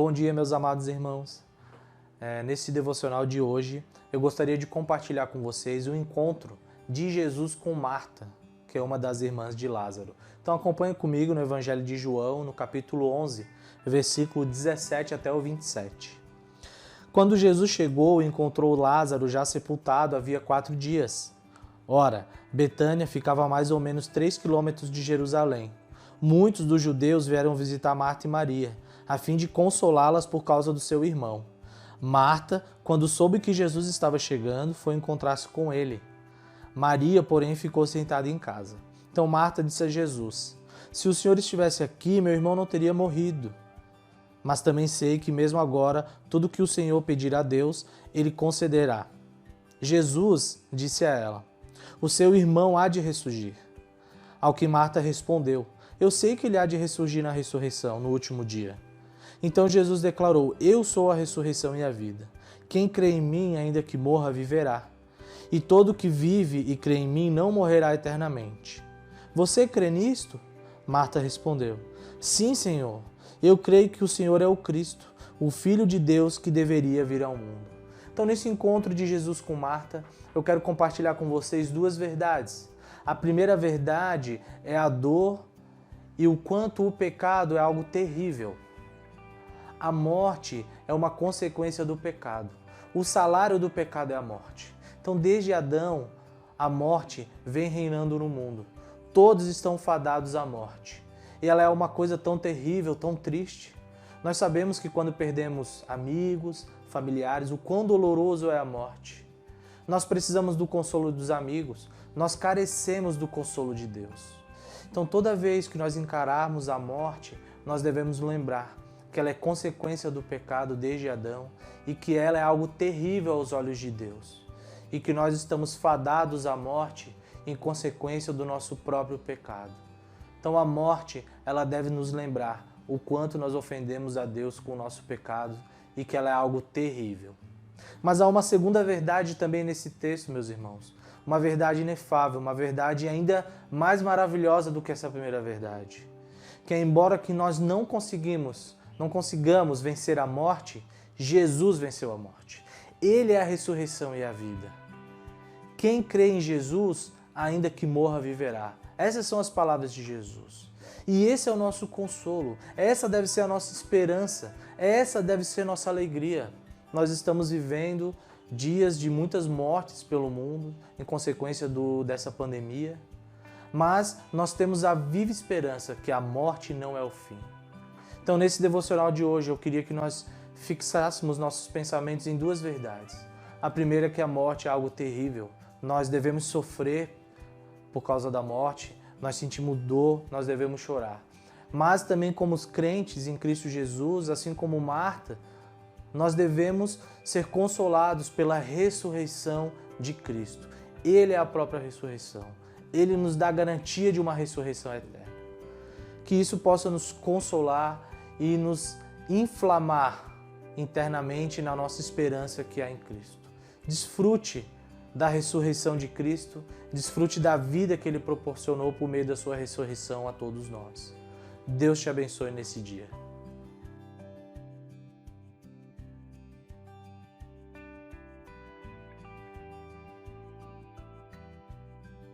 Bom dia, meus amados irmãos. Nesse devocional de hoje, eu gostaria de compartilhar com vocês o encontro de Jesus com Marta, que é uma das irmãs de Lázaro. Então acompanhe comigo no Evangelho de João, no capítulo 11, versículo 17 até o 27. Quando Jesus chegou e encontrou Lázaro já sepultado havia 4 dias. Ora, Betânia ficava a mais ou menos 3 quilômetros de Jerusalém. Muitos dos judeus vieram visitar Marta e Maria, a fim de consolá-las por causa do seu irmão. Marta, quando soube que Jesus estava chegando, foi encontrar-se com ele. Maria, porém, ficou sentada em casa. Então Marta disse a Jesus: Se o Senhor estivesse aqui, meu irmão não teria morrido. Mas também sei que mesmo agora, tudo que o Senhor pedir a Deus, Ele concederá. Jesus disse a ela: O seu irmão há de ressurgir. Ao que Marta respondeu: Eu sei que ele há de ressurgir na ressurreição, no último dia. Então Jesus declarou: Eu sou a ressurreição e a vida. Quem crê em mim, ainda que morra, viverá. E todo que vive e crê em mim não morrerá eternamente. Você crê nisto? Marta respondeu: Sim, Senhor. Eu creio que o Senhor é o Cristo, o Filho de Deus que deveria vir ao mundo. Então, nesse encontro de Jesus com Marta, eu quero compartilhar com vocês 2 verdades. A primeira verdade é a dor e o quanto o pecado é algo terrível. A morte é uma consequência do pecado. O salário do pecado é a morte. Então, desde Adão, a morte vem reinando no mundo. Todos estão fadados à morte. E ela é uma coisa tão terrível, tão triste. Nós sabemos que quando perdemos amigos, familiares, o quão doloroso é a morte. Nós precisamos do consolo dos amigos, nós carecemos do consolo de Deus. Então, toda vez que nós encararmos a morte, nós devemos lembrar que ela é consequência do pecado desde Adão e que ela é algo terrível aos olhos de Deus. E que nós estamos fadados à morte em consequência do nosso próprio pecado. Então, a morte, ela deve nos lembrar o quanto nós ofendemos a Deus com o nosso pecado e que ela é algo terrível. Mas há uma segunda verdade também nesse texto, meus irmãos. Uma verdade inefável, uma verdade ainda mais maravilhosa do que essa primeira verdade. Que embora que nós não consigamos vencer a morte, Jesus venceu a morte. Ele é a ressurreição e a vida. Quem crê em Jesus, ainda que morra, viverá. Essas são as palavras de Jesus. E esse é o nosso consolo. Essa deve ser a nossa esperança. Essa deve ser nossa alegria. Nós estamos vivendo dias de muitas mortes pelo mundo, em consequência dessa pandemia. Mas nós temos a viva esperança que a morte não é o fim. Então, nesse devocional de hoje, eu queria que nós fixássemos nossos pensamentos em 2 verdades. A primeira é que a morte é algo terrível. Nós devemos sofrer por causa da morte, nós sentimos dor, nós devemos chorar. Mas também como os crentes em Cristo Jesus, assim como Marta, nós devemos ser consolados pela ressurreição de Cristo. Ele é a própria ressurreição. Ele nos dá a garantia de uma ressurreição eterna. Que isso possa nos consolar e nos inflamar internamente na nossa esperança que há em Cristo. Desfrute da ressurreição de Cristo, desfrute da vida que Ele proporcionou por meio da sua ressurreição a todos nós. Deus te abençoe nesse dia.